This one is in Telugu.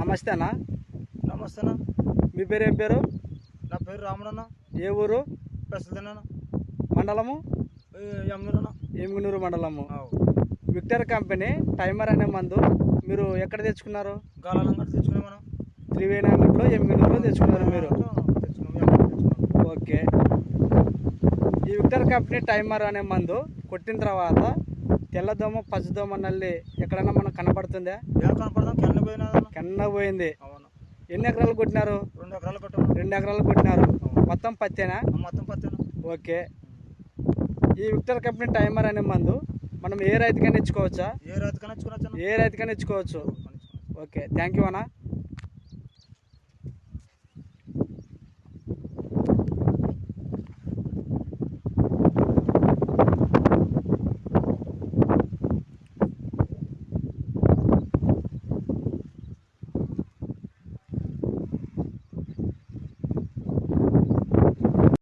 నమస్తే అన్న. నమస్తే అన్న. మీ పేరు ఏం పేరు? నా పేరు రాముడన్న. ఏ ఊరు? పెసదన్న. మండలము? యమ్నూరన్న. ఎమ్మిగనూరు మండలము. విక్టర్ కంపెనీ టైమర్ అనే మందు మీరు ఎక్కడ తెచ్చుకున్నారు? గాలంగా తెచ్చుకున్నాం మనం. త్రివేణిలో ఎమ్మిగనూరులో తెచ్చుకున్నారు మీరు. ఓకే. ఈ విక్టర్ కంపెనీ టైమర్ అనే మందు కొట్టిన తర్వాత తెల్లదోమ పచ్చదోమ నల్లి ఎక్కడైనా మనకు కనపడుతుందా? కనపడదాం. కెన్న పోయింది. అవును. ఎన్ని ఎకరాలు కొట్టినారు? 2 ఎకరాలు కొట్టాము. 2 ఎకరాలు కొట్టినారు. మొత్తం పత్తేనా? మొత్తం పత్తేనా. ఓకే. ఈ విక్టర్ కంపెనీ టైమర్ అనే మందు మనం ఏ రైతుకైనా ఇచ్చుకోవచ్చా? ఏ రైతుకైనా ఇచ్చుకోవచ్చు. ఓకే. థ్యాంక్ యూ అన్న.